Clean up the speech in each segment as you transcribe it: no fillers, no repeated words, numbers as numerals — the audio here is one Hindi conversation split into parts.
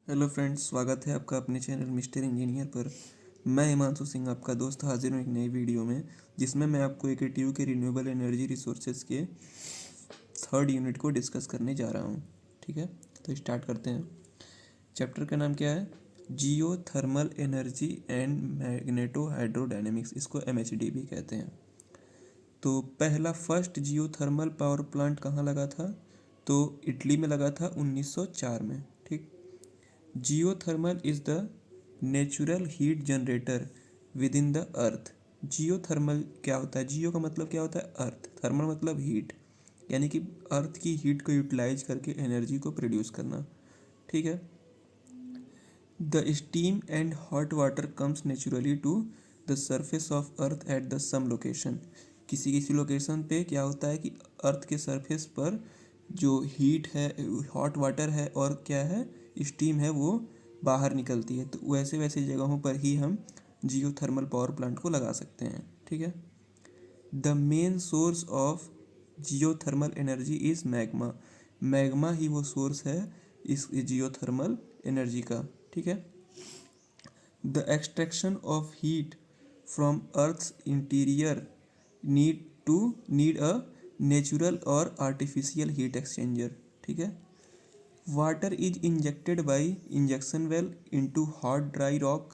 हेलो फ्रेंड्स, स्वागत है आपका अपने चैनल मिस्टर इंजीनियर पर। मैं हिमांशु सिंह, आपका दोस्त, हाजिर हूँ एक नई वीडियो में, जिसमें मैं आपको एक ATU के रिन्यूएबल एनर्जी रिसोर्सेज के थर्ड यूनिट को डिस्कस करने जा रहा हूँ। ठीक है, तो स्टार्ट करते हैं। चैप्टर का नाम क्या है? Geo thermal energy and magneto hydrodynamics, इसको MHD भी कहते हैं। तो पहला first geo thermal power plant कहाँ लगा था? तो इटली में लगा था 1904 में। ठीक। Geothermal is the natural heat generator with in the earth. Geothermal क्या होता है? जियो का मतलब क्या होता है? अर्थ। थर्मल मतलब हीट, यानी कि अर्थ की हीट को यूटिलाइज करके एनर्जी को प्रोड्यूस करना। ठीक है। The steam and hot water comes naturally to the surface of earth at the some location. किसी किसी लोकेशन पे क्या होता है कि अर्थ के सरफेस पर जो हीट है, हॉट वाटर है और क्या है, स्टीम है, वो बाहर निकलती है। तो वैसे वैसे जगहों पर ही हम जियोथर्मल पावर प्लांट को लगा सकते हैं। ठीक है। The main source of geothermal energy is magma. Magma ही वो सोर्स है इस जियोथर्मल एनर्जी का। ठीक है। The extraction of heat from earth's interior need a natural और आर्टिफिशियल हीट एक्सचेंजर। ठीक है। Water is injected by injection well into hot dry rock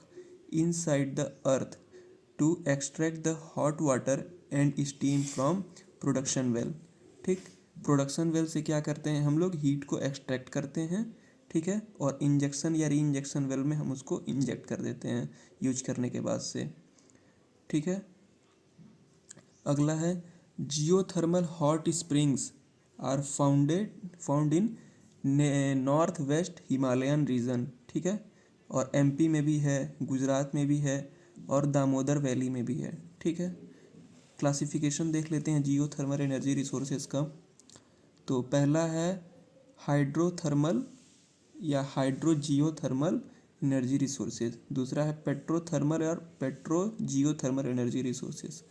inside the earth to extract the hot water and steam from production well. ठीक। प्रोडक्शन वेल से क्या करते हैं हम लोग? हीट को एक्सट्रैक्ट करते हैं। ठीक है। और इंजेक्शन या री इंजेक्शन वेल में हम उसको इंजेक्ट कर देते हैं यूज करने के बाद से। ठीक है। अगला है geothermal hot springs are found in north west Himalayan region. ठीक है। और MP में भी है, गुजरात में भी है और दामोदर वैली में भी है। ठीक है। क्लासिफिकेशन देख लेते हैं जियोथर्मल एनर्जी रिसोर्सेज का। तो पहला है हाइड्रोथर्मल या हाइड्रो जियोथर्मल एनर्जी रिसोर्सेज। दूसरा है पेट्रोथर्मल और पेट्रो जियोथर्मल एनर्जी रिसोर्सेज।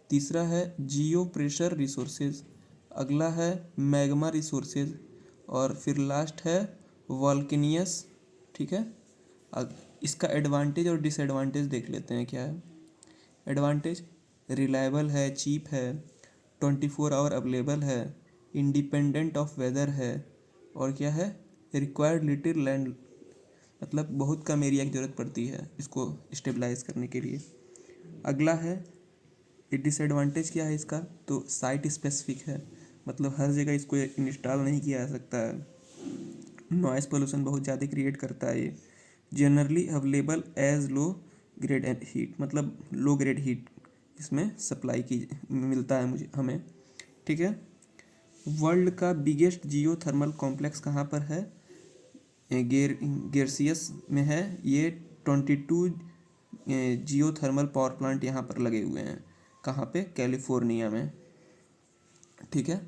तीसरा है जियो प्रेशर रिसोर्सेज। अगला है मैग्मा रिसोर्सेज। और फिर लास्ट है वॉल्केनियस। ठीक है। इसका एडवांटेज और डिसएडवांटेज देख लेते हैं क्या है। एडवांटेज: रिलायबल है, चीप है, 24 आवर अवेलेबल है, इंडिपेंडेंट ऑफ वेदर है, और क्या है, रिक्वायर्ड लिटिल लैंड, मतलब बहुत कम एरिया की ज़रूरत पड़ती है इसको स्टेबलाइज करने के लिए। अगला है डिसएडवांटेज क्या है इसका? तो साइट स्पेसिफिक है, मतलब हर जगह इसको इंस्टॉल नहीं किया जा सकता है। नॉइस पोल्यूशन बहुत ज़्यादा क्रिएट करता है ये। Generally available as low grade heat, मतलब लो ग्रेड हीट इसमें सप्लाई की मिलता है मुझे हमें। ठीक है। वर्ल्ड का बिगेस्ट जियो थर्मल कॉम्प्लेक्स कहाँ पर है? गेर्सियस में है ये। 22 जियो थर्मल पावर प्लांट यहाँ पर लगे हुए हैं। कहाँ पे? कैलिफोर्निया में। ठीक है।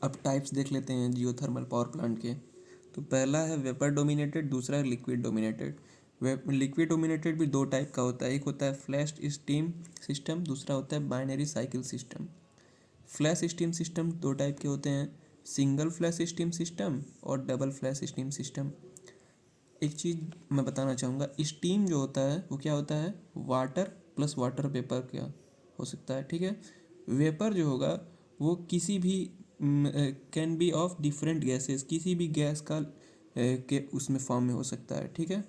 अब टाइप्स देख लेते हैं जियोथर्मल पावर प्लांट के। तो पहला है वेपर डोमिनेटेड, दूसरा है लिक्विड डोमिनेटेड। लिक्विड डोमिनेटेड भी दो टाइप का होता है, एक होता है फ्लैश स्टीम सिस्टम, दूसरा होता है binary cycle system. Flash steam system दो टाइप के होते हैं, सिंगल फ्लैश स्टीम सिस्टम और डबल फ्लैश स्टीम सिस्टम। एक चीज़ मैं बताना चाहूँगा, स्टीम जो होता है वो क्या होता है? वाटर प्लस वाटर वेपर क्या हो सकता है। ठीक है। वेपर जो होगा वो किसी भी can be of different gases, किसी भी गैस का के उसमें फॉर्म में हो सकता है। ठीक है।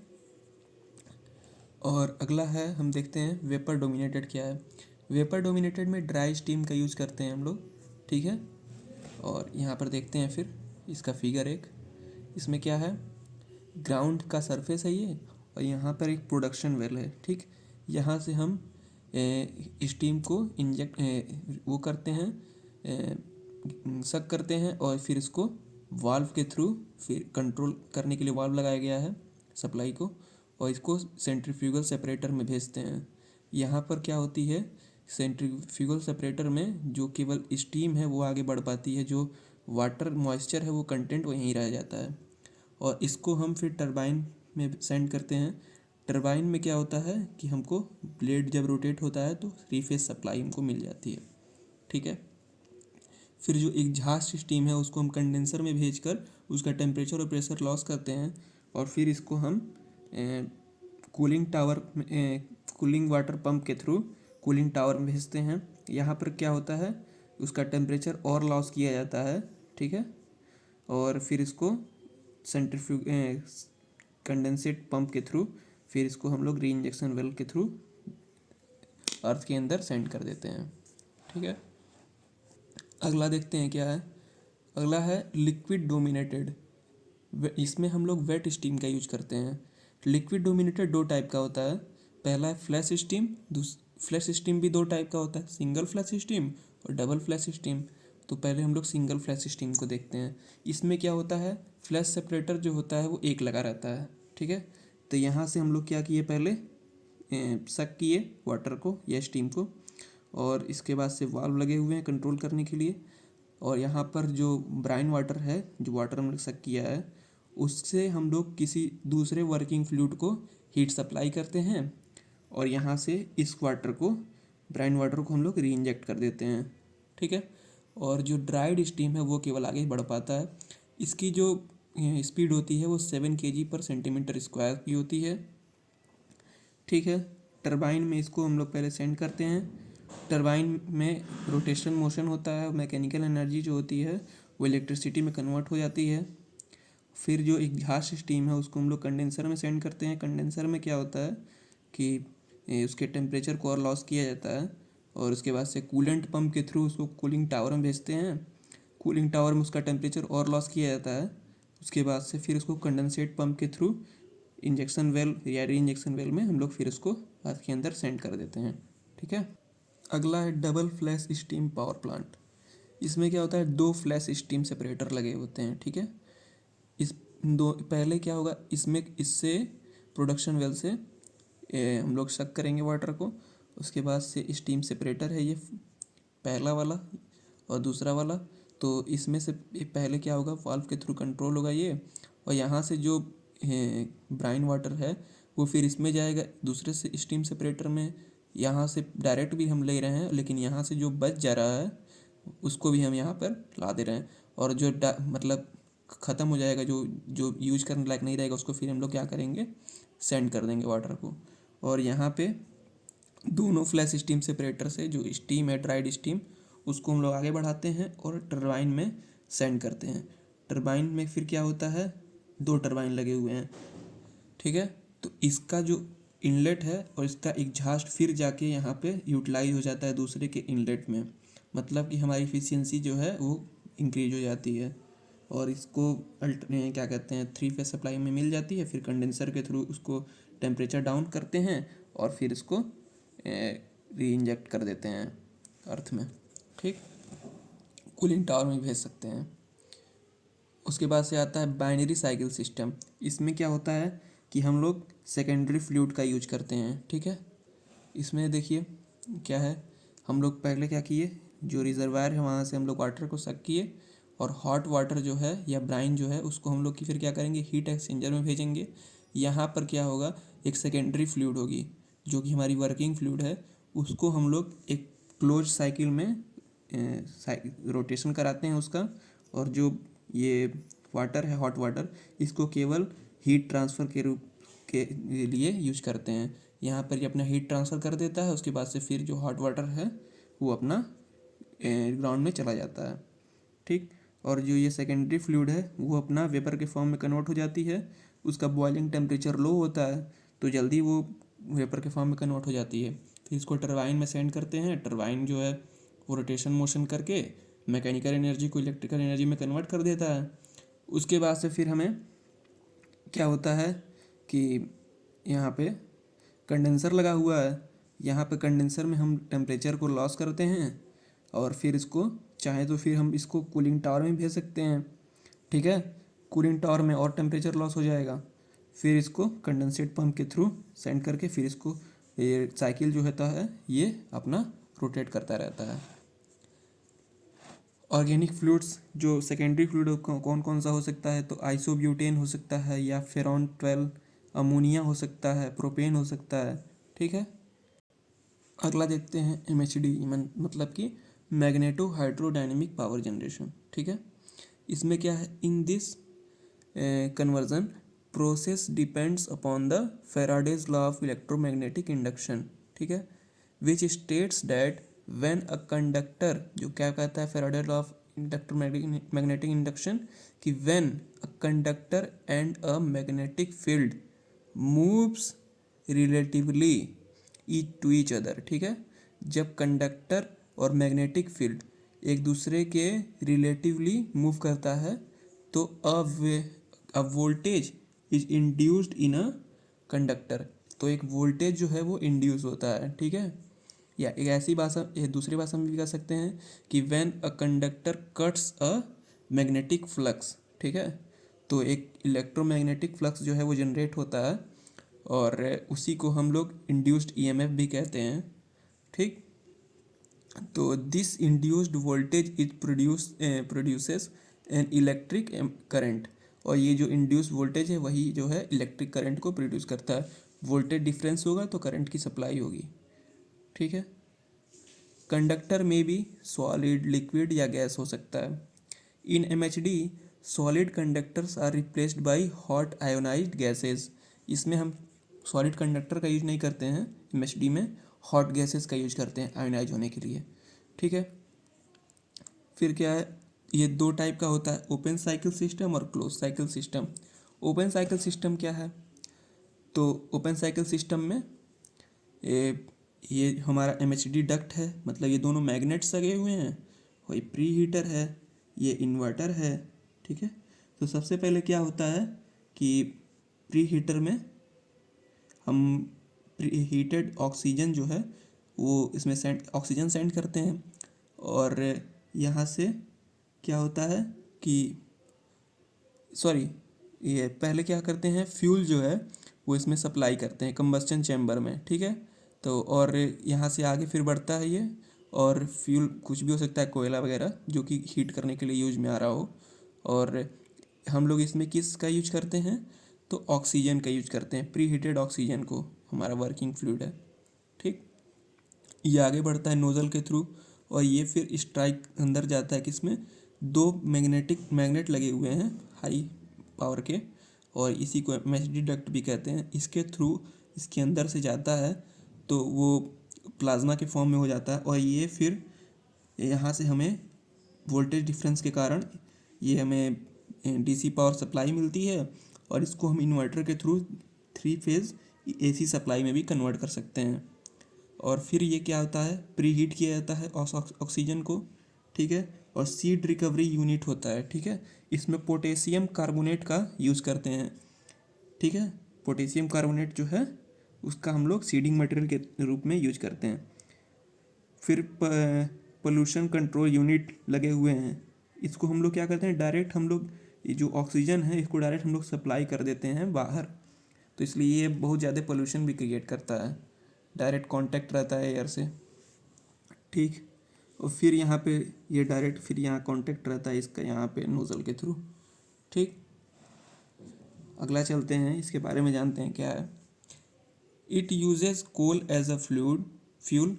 और अगला है, हम देखते हैं वेपर डोमिनेटेड क्या है। वेपर डोमिनेटेड में ड्राई स्टीम का यूज़ करते हैं हम लोग। ठीक है। और यहाँ पर देखते हैं फिर इसका फिगर एक। इसमें क्या है? ग्राउंड का सरफेस है ये, और यहाँ पर एक प्रोडक्शन वेल है। ठीक। यहाँ से हम स्टीम को इंजेक्ट वो करते हैं, सक करते हैं, और फिर इसको वाल्व के थ्रू फिर कंट्रोल करने के लिए वाल्व लगाया गया है सप्लाई को, और इसको सेंट्रीफ्यूगल सेपरेटर में भेजते हैं। यहाँ पर क्या होती है? सेंट्रीफ्यूगल सेपरेटर में जो केवल स्टीम है वो आगे बढ़ पाती है, जो वाटर मॉइस्चर है वो कंटेंट वहीं रह जाता है। और इसको हम फिर टरबाइन में सेंड करते हैं। टरबाइन में क्या होता है कि हमको ब्लेड जब रोटेट होता है तो थ्री फेज सप्लाई हमको मिल जाती है। ठीक है। फिर जो एग्जॉस्ट स्टीम है उसको हम कंडेंसर में भेजकर उसका टेम्परेचर और प्रेशर लॉस करते हैं, और फिर इसको हम cooling tower cooling water pump के थ्रू कूलिंग टावर में भेजते हैं। यहाँ पर क्या होता है, उसका टेम्परेचर और लॉस किया जाता है, ठीक है। और फिर इसको सेंट्रीफ्यूग कंडेंसेट पंप के थ्रू फिर इसको हम लोग री इंजेक्शन वेल के थ्रू अर्थ के अंदर सेंड कर देते हैं, ठीक है। अगला देखते हैं क्या है। अगला है लिक्विड डोमिनेटेड। इसमें हम लोग वेट स्टीम का यूज करते हैं। लिक्विड डोमिनेटेड दो टाइप का होता है। पहला है फ्लैश स्टीम। फ्लैश स्टीम भी दो टाइप का होता है, सिंगल फ्लैश स्टीम और डबल फ्लैश स्टीम। तो पहले हम लोग सिंगल फ्लैश स्टीम को देखते हैं। इसमें क्या होता है, फ्लैश सेपरेटर जो होता है वो एक लगा रहता है, ठीक है। तो यहाँ से हम लोग क्या किए, पहले सक किए वाटर को या स्टीम को, और इसके बाद से वाल्व लगे हुए हैं कंट्रोल करने के लिए। और यहाँ पर जो ब्राइन वाटर है, जो वाटर हम लोग सक किया है, उससे हम लोग किसी दूसरे वर्किंग फ्लूइड को हीट सप्लाई करते हैं और यहाँ से इस वाटर को, ब्राइन वाटर को हम लोग री इंजेक्ट कर देते हैं, ठीक है। और जो ड्राइड स्टीम है वो केवल आगे बढ़ पाता है। इसकी जो स्पीड होती है वो 7 kg/cm² की होती है, ठीक है। टरबाइन में इसको हम लोग पहले सेंड करते हैं। टरबाइन में रोटेशन मोशन होता है, मैकेनिकल एनर्जी जो होती है वो इलेक्ट्रिसिटी में कन्वर्ट हो जाती है। फिर जो एग्जॉस्ट स्टीम है उसको हम लोग कंडेंसर में सेंड करते हैं। कंडेंसर में क्या होता है कि उसके टेम्परेचर को और लॉस किया जाता है और उसके बाद से कूलेंट पंप के थ्रू उसको कूलिंग टावर में भेजते हैं। कूलिंग टावर में उसका टेम्परेचर और लॉस किया जाता है। उसके बाद से फिर उसको कंडेंसेट पंप के थ्रू इंजेक्शन वेल या री इंजेक्शन वेल में हम लोग फिर उसको अर्थ के अंदर सेंड कर देते हैं, ठीक है। अगला है double flash steam power plant. इसमें क्या होता है, दो फ्लैश स्टीम सेपरेटर लगे होते हैं, ठीक है। इस दो पहले क्या होगा, इससे प्रोडक्शन वेल से हम लोग शक करेंगे वाटर को। उसके बाद से स्टीम सेपरेटर है ये पहला वाला और दूसरा वाला। तो इसमें से पहले क्या होगा, वाल्व के थ्रू कंट्रोल होगा ये, और यहाँ से जो ब्राइन वाटर है वो फिर इसमें जाएगा दूसरे से स्टीम सेपरेटर में। यहाँ से डायरेक्ट भी हम ले रहे हैं, लेकिन यहाँ से जो बच जा रहा है उसको भी हम यहाँ पर ला दे रहे हैं। और जो मतलब ख़त्म हो जाएगा, जो जो यूज करने लायक नहीं रहेगा, उसको फिर हम लोग क्या करेंगे, सेंड कर देंगे वाटर को। और यहाँ पे दोनों फ्लैश स्टीम सेपरेटर से जो स्टीम है, ड्राइड स्टीम, उसको हम लोग आगे बढ़ाते हैं और टरबाइन में सेंड करते हैं। टरबाइन में फिर क्या होता है, दो टरबाइन लगे हुए हैं, ठीक है। तो इसका जो इनलेट है और इसका एग्जॉस्ट फिर जाके यहाँ पे यूटिलाइज हो जाता है दूसरे के इनलेट में। मतलब कि हमारी इफिशियंसी जो है वो इंक्रीज हो जाती है और इसको क्या कहते हैं, 3 फेज सप्लाई में मिल जाती है। फिर कंडेंसर के थ्रू उसको टेम्परेचर डाउन करते हैं और फिर इसको री इंजेक्ट कर देते हैं अर्थ में, ठीक। कूलिंग टावर में भेज सकते हैं। उसके बाद से आता है बाइनरी साइकिल सिस्टम। इसमें क्या होता है कि हम लोग सेकेंडरी फ्लूइड का यूज करते हैं, ठीक है। इसमें देखिए क्या है, हम लोग पहले क्या किए, जो रिजर्वायर है वहाँ से हम लोग वाटर को सक किए और हॉट वाटर जो है या ब्राइन जो है उसको हम लोग की फिर क्या करेंगे, हीट एक्सचेंजर में भेजेंगे। यहाँ पर क्या होगा, एक सेकेंडरी फ्लूइड होगी जो कि हमारी वर्किंग फ्लूइड है, उसको हम लोग एक क्लोज साइकिल में रोटेशन कराते हैं उसका। और जो ये वाटर है, हॉट वाटर, इसको केवल हीट ट्रांसफ़र के रूप के लिए यूज करते हैं। यहाँ पर ये अपना हीट ट्रांसफ़र कर देता है। उसके बाद से फिर जो हॉट वाटर है वो अपना ग्राउंड में चला जाता है, ठीक। और जो ये सेकेंडरी फ्लूइड है वो अपना वेपर के फॉर्म में कन्वर्ट हो जाती है। उसका बॉइलिंग टेम्परेचर लो होता है तो जल्दी वो वेपर के फॉर्म में कन्वर्ट हो जाती है। फिर इसको टरबाइन में सेंड करते हैं। टरबाइन जो है वो रोटेशन मोशन करके मैकेनिकल एनर्जी को इलेक्ट्रिकल एनर्जी में कन्वर्ट कर देता है। उसके बाद से फिर हमें क्या होता है कि यहाँ पे कंडेंसर लगा हुआ है। यहाँ पे कंडेंसर में हम टेम्परेचर को लॉस करते हैं और फिर इसको चाहे तो फिर हम इसको कूलिंग टावर में भेज सकते हैं, ठीक है। कूलिंग टावर में और टेम्परेचर लॉस हो जाएगा। फिर इसको कंडेंसेट पंप के थ्रू सेंड करके फिर इसको ये साइकिल जो होता है ये अपना रोटेट करता रहता है। ऑर्गेनिक फ्लूइड्स जो सेकेंडरी फ्लूइड कौन कौन सा हो सकता है, तो आइसोब्यूटेन हो सकता है या फेरॉन 12, अमोनिया हो सकता है, प्रोपेन हो सकता है, ठीक है। अगला देखते हैं MHD, मतलब कि मैग्नेटो हाइड्रोडायनेमिक पावर जनरेशन, ठीक है। इसमें क्या है, in this conversion process depends upon the Faraday's law of electromagnetic induction, ठीक है, which states that when a conductor, जो क्या कहता है Faraday law of electromagnetic induction, कि when a conductor and a magnetic field moves relatively to each other, ठीक है, जब कंडक्टर और मैग्नेटिक फील्ड एक दूसरे के रिलेटिवली मूव करता है तो a voltage is induced in a conductor, तो एक वोल्टेज जो है वो इंड्यूस होता है, ठीक है। या एक ऐसी भाषा, दूसरी भाषा में भी कह सकते हैं कि when a conductor cuts a magnetic flux, ठीक है, तो एक इलेक्ट्रोमैग्नेटिक फ्लक्स जो है वो जनरेट होता है और उसी को हम लोग इंड्यूस्ड ईएमएफ भी कहते हैं, ठीक। तो this induced voltage is produces an electric current, और ये जो इंड्यूस वोल्टेज है वही जो है इलेक्ट्रिक करंट को प्रोड्यूस करता है। वोल्टेज डिफरेंस होगा तो करंट की सप्लाई होगी, ठीक है। कंडक्टर में भी सॉलिड, लिक्विड या गैस हो सकता है। In MHD solid conductors are replaced by hot ionized gases, इसमें हम सॉलिड कंडक्टर का यूज नहीं करते हैं, एमएचडी में हॉट गैसेस का यूज करते हैं आयोनाइज होने के लिए, ठीक है। फिर क्या है, ये दो टाइप का होता है, ओपन साइकिल सिस्टम और close cycle system. Open cycle system क्या है, तो ओपन साइकिल सिस्टम में ये हमारा एमएचडी डक्ट है, मतलब ये दोनों मैग्नेट्स लगे हुए हैं, और ये प्री हीटर है, ये इन्वर्टर है, ठीक है। तो सबसे पहले क्या होता है कि प्री हीटर में हम प्री हीटेड ऑक्सीजन जो है वो इसमें ऑक्सीजन सेंड करते हैं, और यहाँ से क्या होता है कि सॉरी, ये पहले क्या करते हैं, फ्यूल जो है वो इसमें सप्लाई करते हैं कंबस्टन चैम्बर में, ठीक है। तो और यहाँ से आगे फिर बढ़ता है ये, और फ्यूल कुछ भी हो सकता है, कोयला वगैरह जो कि हीट करने के लिए यूज में आ रहा हो, और हम लोग इसमें किस का यूज करते हैं, तो ऑक्सीजन का यूज करते हैं, प्री हीटेड ऑक्सीजन को, हमारा वर्किंग फ्लूइड है, ठीक। ये आगे बढ़ता है नोजल के थ्रू, और ये फिर स्ट्राइक अंदर जाता है किसमें, दो मैग्नेट लगे हुए हैं हाई पावर के, और इसी को एमएचडी डक्ट भी कहते हैं। इसके थ्रू इसके अंदर से जाता है तो वो प्लाज्मा के फॉर्म में हो जाता है, और ये फिर यहाँ से हमें वोल्टेज डिफरेंस के कारण ये हमें डीसी पावर सप्लाई मिलती है, और इसको हम इन्वर्टर के थ्रू 3 फेज़ एसी सप्लाई में भी कन्वर्ट कर सकते हैं। और फिर ये क्या होता है, प्री हीट किया जाता है ऑक्सीजन को, ठीक है, और सीड रिकवरी यूनिट होता है, ठीक है। इसमें पोटेशियम कार्बोनेट का यूज़ करते हैं, ठीक है। पोटेशियम कार्बोनेट जो है उसका हम लोग सीडिंग मटेरियल के रूप में यूज करते हैं। फिर पोल्यूशन कंट्रोल यूनिट लगे हुए हैं, इसको हम लोग क्या करते हैं, डायरेक्ट हम लोग ये जो ऑक्सीजन है इसको डायरेक्ट हम लोग सप्लाई कर देते हैं बाहर, तो इसलिए ये बहुत ज़्यादा पोल्यूशन भी क्रिएट करता है, डायरेक्ट कांटेक्ट रहता है एयर से, ठीक। और फिर यहाँ पे ये डायरेक्ट फिर यहाँ कांटेक्ट रहता है इसका यहाँ पे नोजल के थ्रू, ठीक। अगला चलते हैं, इसके बारे में जानते हैं क्या है। It uses coal as a fuel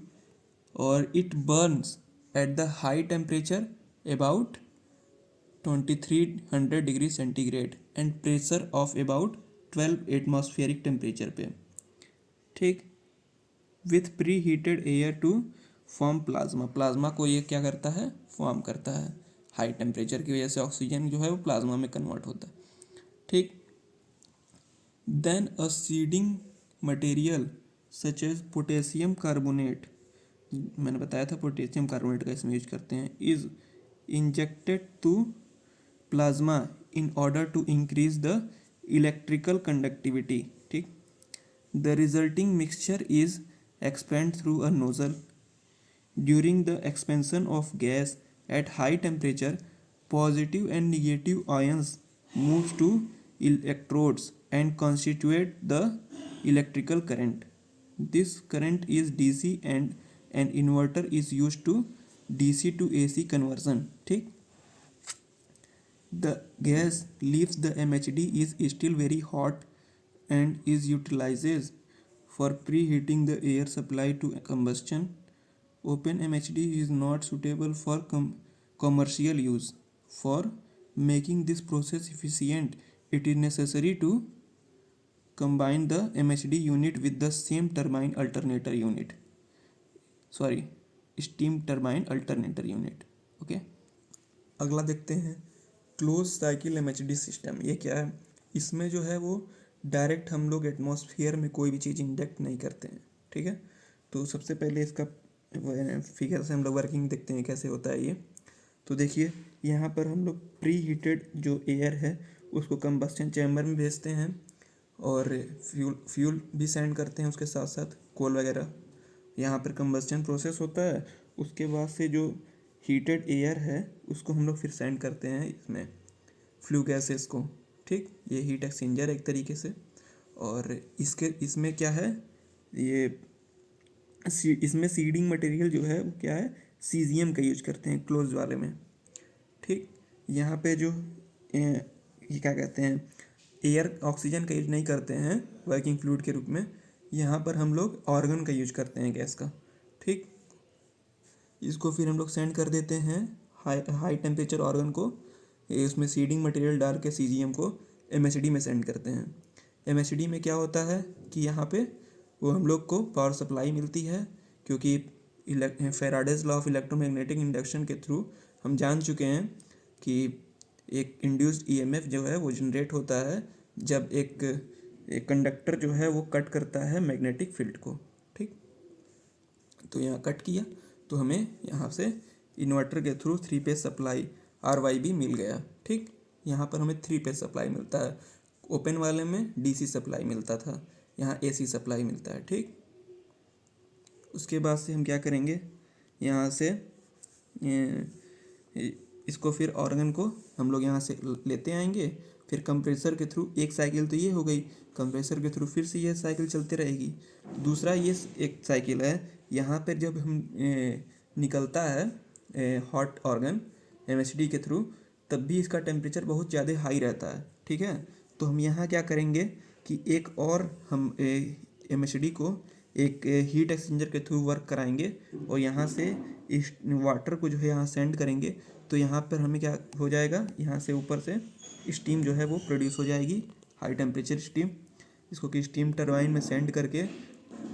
और it burns at the high temperature about 2300 degree centigrade and pressure of about 12 atmospheric temperature पे, ठीक। With pre heated air to form plasma, plasma को ये क्या करता है, फॉर्म करता है, हाई टेम्परेचर की वजह से ऑक्सीजन जो है वो प्लाज्मा में कन्वर्ट होता है, ठीक। Then a seeding material such as potassium carbonate, मैंने बताया था पोटेशियम कार्बोनेट का इसमें यूज करते हैं, is injected to plasma in order to increase the electrical conductivity, ठीक। The resulting mixture is expand through a nozzle. During the expansion of gas at high temperature, positive and negative ions move to electrodes and constitute the electrical current. This current is DC and an inverter is used to DC to AC conversion. ठीक, the gas leaves the MHD is still very hot and is utilized for preheating the air supply to combustion. Open MHD is not suitable for commercial use. For making this process efficient, it is necessary to combine the MHD unit with the same turbine alternator unit, sorry steam turbine alternator unit. Okay, अगला देखते हैं क्लोज साइकिल एमएचडी सिस्टम। ये क्या है? इसमें जो है वो डायरेक्ट हम लोग एटमॉस्फेयर में कोई भी चीज़ इंजेक्ट नहीं करते हैं, ठीक है। तो सबसे पहले इसका फिगर से हम लोग वर्किंग देखते हैं कैसे होता है ये। तो देखिए यहाँ पर हम लोग प्री हीटेड जो एयर है उसको कंबस्टन चैम्बर में भेजते हैं और फ्यूल भी सेंड करते हैं उसके साथ साथ कोल वगैरह। यहाँ पर कंबस्टन प्रोसेस होता है, उसके बाद से जो हीटेड एयर है उसको हम लोग फिर सेंड करते हैं इसमें फ्लू गैसेस को, ठीक। ये हीट एक्सचेंजर एक तरीके से। और इसमें क्या है, ये इसमें सीडिंग मटेरियल जो है वो क्या है, सीजियम का यूज करते हैं क्लोज वाले में, ठीक। यहाँ पे जो ये क्या कहते हैं, एयर ऑक्सीजन का यूज नहीं करते हैं वर्किंग फ्लूइड के रूप में। यहाँ पर हम लोग ऑर्गन का यूज करते हैं गैस का, ठीक। इसको फिर हम लोग सेंड कर देते हैं हाई टेम्परेचर ऑर्गन को, उसमें सीडिंग मटेरियल डाल के सीजीएम को एमएचडी में सेंड करते हैं। एमएचडी में क्या होता है कि यहाँ पे वो हम लोग को पावर सप्लाई मिलती है, क्योंकि Faraday's law of electromagnetic induction के थ्रू हम जान चुके हैं कि एक इंड्यूस्ड ईएमएफ जो है वो जनरेट होता है जब एक कंडक्टर जो है वो कट करता है मैग्नेटिक फील्ड को, ठीक। तो यहाँ कट किया तो हमें यहाँ से इन्वर्टर के थ्रू 3 फेज सप्लाई RYB मिल गया, ठीक। यहाँ पर हमें 3 फेज सप्लाई मिलता है, ओपन वाले में DC सप्लाई मिलता था, यहाँ AC सप्लाई मिलता है, ठीक। उसके बाद से हम क्या करेंगे, यहाँ से इसको फिर ऑर्गन को हम लोग यहाँ से लेते आएंगे, फिर कंप्रेसर के थ्रू एक साइकिल तो ये हो गई, कंप्रेसर के थ्रू फिर से ये साइकिल चलती रहेगी। दूसरा ये एक साइकिल है, यहाँ पर जब हम निकलता है हॉट ऑर्गन MHD के थ्रू, तब भी इसका टेम्परेचर बहुत ज़्यादा हाई रहता है, ठीक है। तो हम यहाँ क्या करेंगे कि एक और हम MHD को एक हीट एक्सचेंजर के थ्रू वर्क कराएंगे और यहाँ से इस वाटर को जो है यहाँ सेंड करेंगे। तो यहाँ पर हमें क्या हो जाएगा, यहाँ से ऊपर से स्टीम जो है वो प्रोड्यूस हो जाएगी, हाई टेम्परेचर स्टीम। इसको कि स्टीम टरबाइन में सेंड करके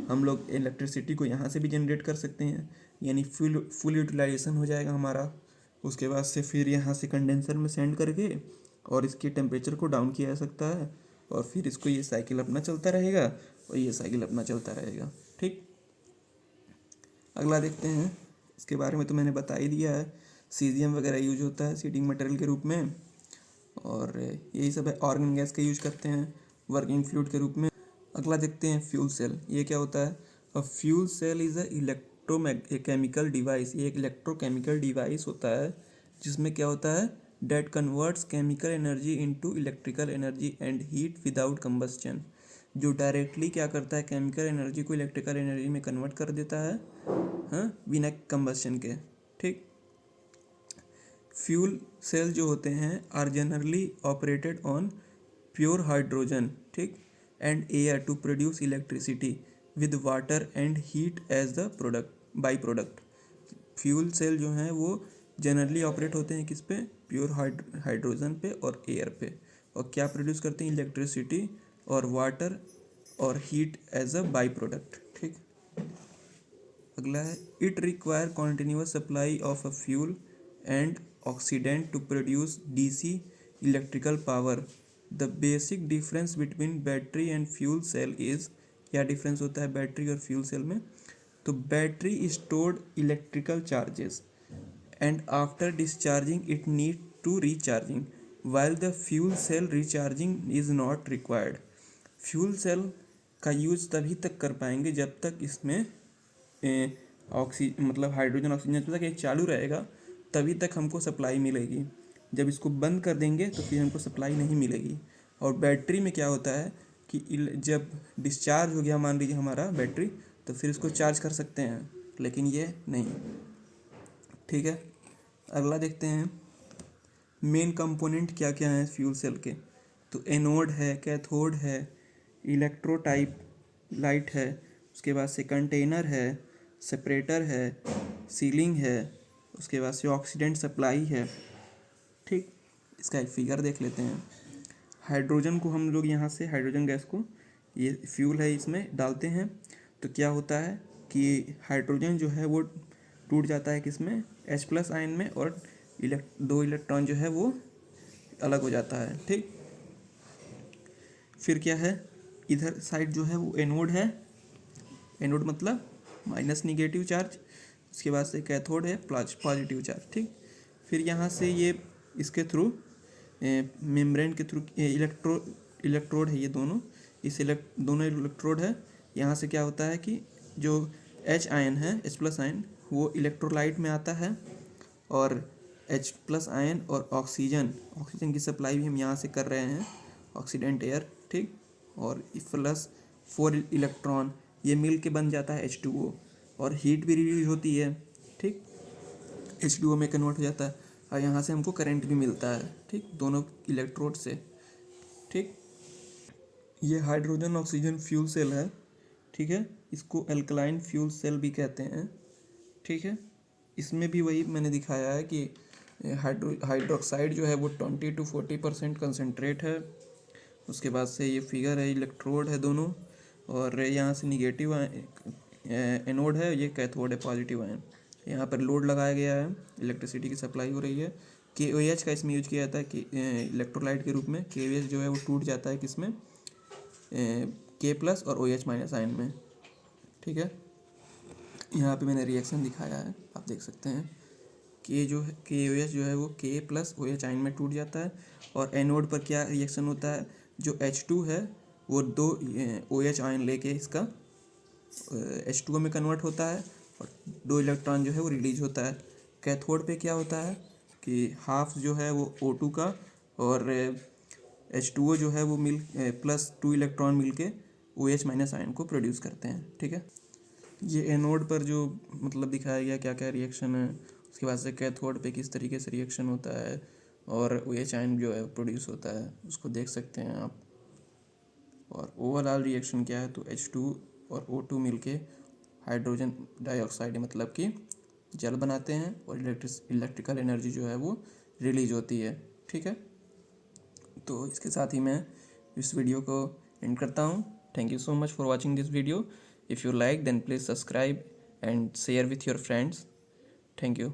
हम लोग इलेक्ट्रिसिटी को यहाँ से भी जनरेट कर सकते हैं, यानी फुल यूटिलाइजेशन हो जाएगा हमारा। उसके बाद से फिर यहाँ से कंडेंसर में सेंड करके और इसके टेम्परेचर को डाउन किया जा सकता है, और फिर इसको ये साइकिल अपना चलता रहेगा और ये साइकिल अपना चलता रहेगा, ठीक। अगला देखते हैं, इसके बारे में तो मैंने बता ही दिया है, सीजियम वगैरह यूज होता है सीडिंग मटेरियल के रूप में, और यही सब है। ऑर्गन गैस का यूज करते हैं वर्किंग फ्लूइड के रूप में। अगला देखते हैं फ्यूल सेल। ये क्या होता है? A fuel cell is chemical device. ये एक इलेक्ट्रोकेमिकल डिवाइस होता है जिसमें क्या होता है, that converts chemical energy into electrical energy and heat without combustion. जो डायरेक्टली क्या करता है, केमिकल एनर्जी को इलेक्ट्रिकल एनर्जी में कन्वर्ट कर देता है, हाँ, बिना कंबस्चन के, ठीक। फ्यूल सेल जो होते हैं are generally operated on pure hydrogen, ठीक, and air to produce electricity with water and heat as the product by product. Fuel cell जो हैं वो जनरली ऑपरेट होते हैं किस पे, प्योर हाइड्रोजन पे और एयर पे, और क्या प्रोड्यूस करते हैं, इलेक्ट्रिसिटी और वाटर और heat as a by product, ठीक। अगला है, it require continuous supply of a fuel and oxidant to produce DC electrical power. The basic difference between battery and fuel cell is, क्या डिफरेंस होता है बैटरी और फ्यूल सेल में? तो battery stored electrical charges and after discharging it need to recharging, while the fuel cell recharging is not required। Fuel cell का यूज तभी तक कर पाएंगे जब तक इसमें मतलब हाइड्रोजन ऑक्सीजन जब तक ये चालू रहेगा तभी तक हमको सप्लाई मिलेगी। जब इसको बंद कर देंगे तो फिर हमको सप्लाई नहीं मिलेगी। और बैटरी में क्या होता है कि जब डिस्चार्ज हो गया मान लीजिए हमारा बैटरी, तो फिर इसको चार्ज कर सकते हैं, लेकिन ये नहीं, ठीक है। अगला देखते हैं मेन कंपोनेंट क्या क्या हैं फ्यूल सेल के। तो एनोड है, कैथोड है, इलेक्ट्रोटाइप लाइट है, उसके बाद से कंटेनर है, सेपरेटर है, सीलिंग है, उसके बाद से ऑक्सीडेंट सप्लाई है, ठीक। इसका एक फिगर देख लेते हैं। हाइड्रोजन को हम लोग यहाँ से हाइड्रोजन गैस को ये फ्यूल है, इसमें डालते हैं तो क्या होता है कि हाइड्रोजन जो है वो टूट जाता है किसमें, H+ आयन में, और दो इलेक्ट्रॉन जो है वो अलग हो जाता है। ठीक, फिर क्या है, इधर साइड जो है वो एनोड है, एनोड मतलब माइनस निगेटिव चार्ज, उसके बाद से कैथोड है पॉजिटिव चार्ज। ठीक, फिर यहाँ से ये इसके थ्रू मेम्ब्रेन के थ्रू इलेक्ट्रोड है ये दोनों, दोनों इलेक्ट्रोड है। यहाँ से क्या होता है कि जो H आयन है, H+ आयन, वो इलेक्ट्रोलाइट में आता है, और H+ आयन और ऑक्सीजन की सप्लाई भी हम यहाँ से कर रहे हैं, ऑक्सीडेंट एयर। ठीक, और +4 इलेक्ट्रॉन ये मिल के बन जाता है H2O, और हीट भी रिलीज होती है। ठीक, H2O में कन्वर्ट हो जाता है, और यहाँ से हमको करंट भी मिलता है। ठीक, दोनों इलेक्ट्रोड से। ठीक, ये हाइड्रोजन ऑक्सीजन फ्यूल सेल है। ठीक है, इसको एल्कलाइन फ्यूल सेल भी कहते हैं। ठीक है, इसमें भी वही मैंने दिखाया है कि हाइड्रोक्साइड जो है वो 20 to 40% कंसनट्रेट है। उसके बाद से ये फिगर है, इलेक्ट्रोड है दोनों, और यहाँ से निगेटिव एनोड है, ये कैथोड है पॉजिटिव आयन। यहाँ पर लोड लगाया गया है, इलेक्ट्रिसिटी की सप्लाई हो रही है। KOH का इसमें यूज किया जाता है कि इलेक्ट्रोलाइट के रूप में। KOH जो है वो टूट जाता है किसमें, K+ और OH- आयन में। ठीक है, यहाँ पे मैंने रिएक्शन दिखाया है, आप देख सकते हैं। KOH जो है वो K+ OH आयन में टूट जाता है, और एनोड पर क्या रिएक्शन होता है, जो H2 है वो 2 OH आयन लेके इसका H2O में कन्वर्ट होता है, और 2 इलेक्ट्रॉन जो है वो रिलीज होता है। कैथोड पे क्या होता है कि हाफ जो है वो O2 का, और H2O जो है वो +2 इलेक्ट्रॉन मिल के OH- आयन को प्रोड्यूस करते हैं। ठीक है, ये एनोड पर जो मतलब दिखाया गया क्या क्या रिएक्शन है, उसके बाद से कैथोड पे किस तरीके से रिएक्शन होता है, और OH आयन जो है प्रोड्यूस होता है, उसको देख सकते हैं आप। और ओवरऑल रिएक्शन क्या है, तो H2 और O2 मिलके हाइड्रोजन डाइऑक्साइड मतलब कि जल बनाते हैं, और इलेक्ट्रिकल एनर्जी जो है वो रिलीज होती है। ठीक है, तो इसके साथ ही मैं इस वीडियो को एंड करता हूँ। Thank you so much for watching this video. If you like then please subscribe and share with your friends. Thank you.